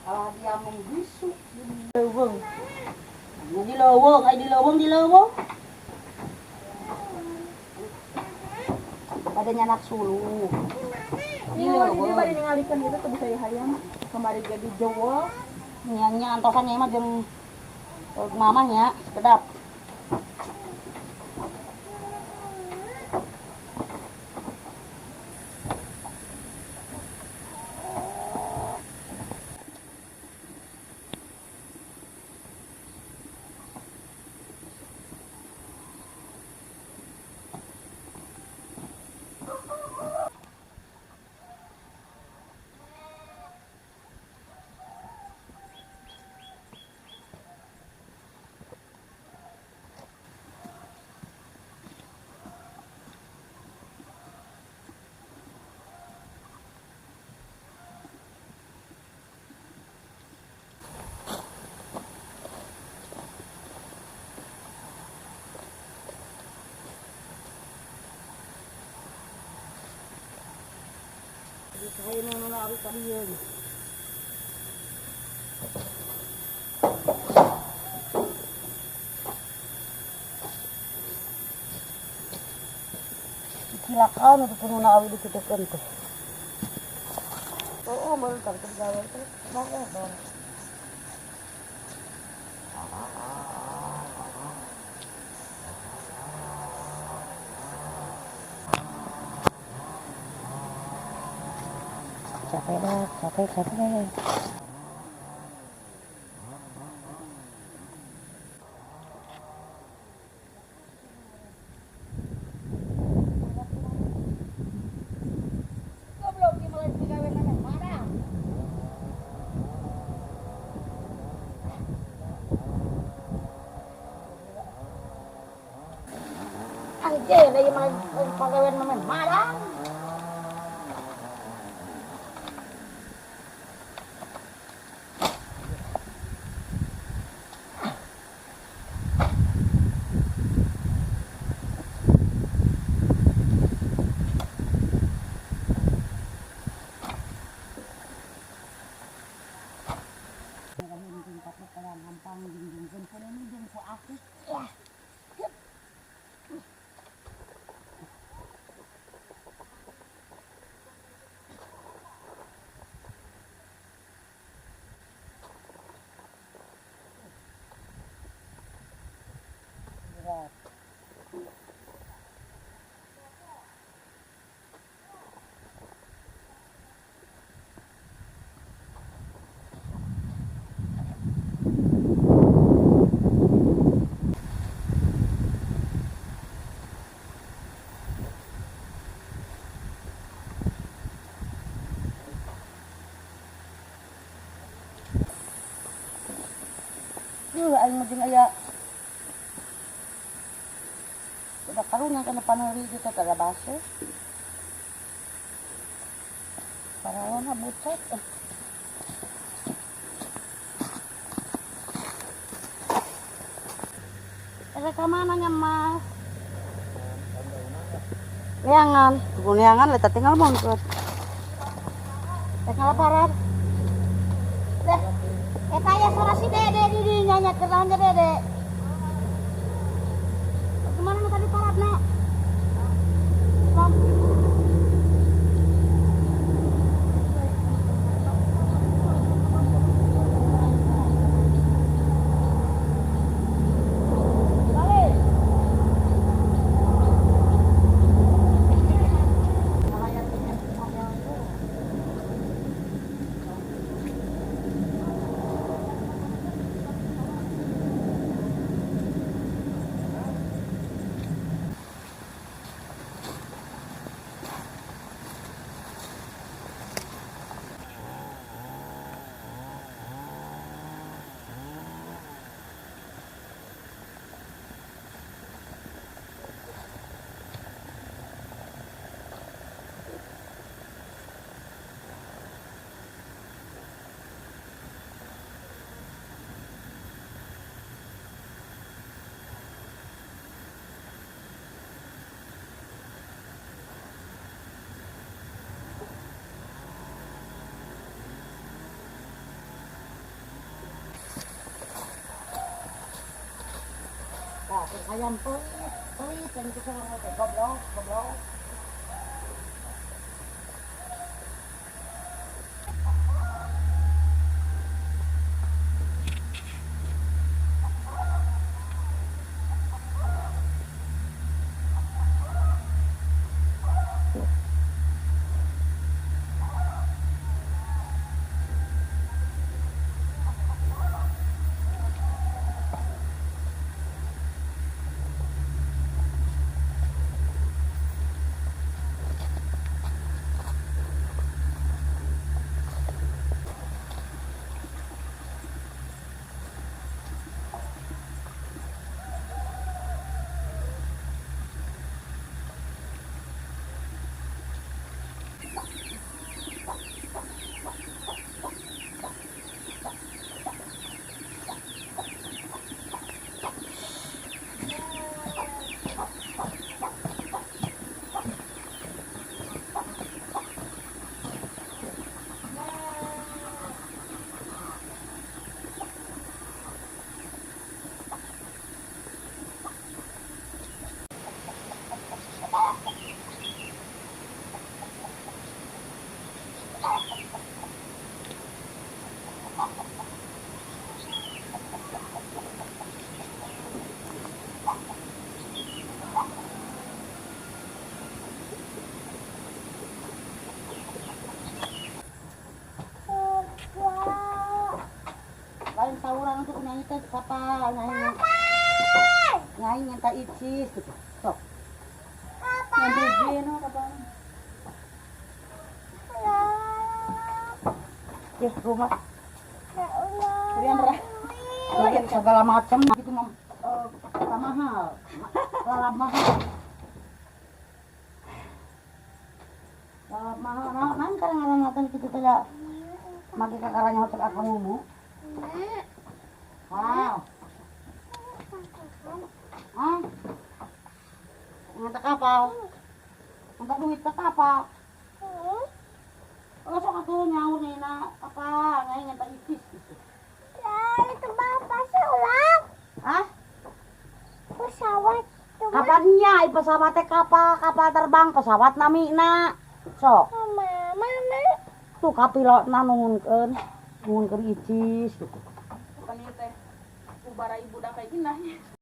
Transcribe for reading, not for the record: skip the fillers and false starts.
Kalau dia membisu di leweng. Di leweng, ay di leweng, di leweng. Badannya anak sulu. Di leweng. Ini bari ningalikan gitu tuh bisa dihayang. Kemarin jadi Jawa. Nyanyi antosannya mah jeung mamanya kedap. Saya mau narik kalian. Silakan untuk pengguna awi di kita kentu. Oh, baru tergawe itu. Mau dong. Capek dah, capek. Anjir, dari main pagawean main marah. Aing mah jeung aya udah karunya kana paneri itu kada base. Parawana bucet. Ka mana nya Mas? Neangan, neangan leta tinggal mongkot. Tinggal parar. Eta ya suara si Dede di dinya kerang Dede. Kemana nu tadi paratna? ayam pelit, pelit, dan itu sama teh goblok, goblok. Lain saurang tuh nyanyi teh kapal nyanyi. Nyanyi nyata icis gitu. Sok. Yang begini kapal. Rumah. Rian rah. Lagi segala macam gitu mah mahal. Lalap mahal. Lalap mahal. Nah, kadang-kadang ngatain gitu teh ya. Maki kakaranya hotel aku ngomong. Wow. Ah. Ngata kapal. Ngata duit ke kapal. Oh, sok atuh nyaur nih na kapal, ngai ngata icis gitu. Ya, itu bapak sulap. Hah? Pesawat. Kapannya pesawat teh kapal terbang pesawat namina. Sok. Mana? Tuh kapilotna nungunkeun icis gitu. Bukan ieu teh. Ubara ibu da kayak gini.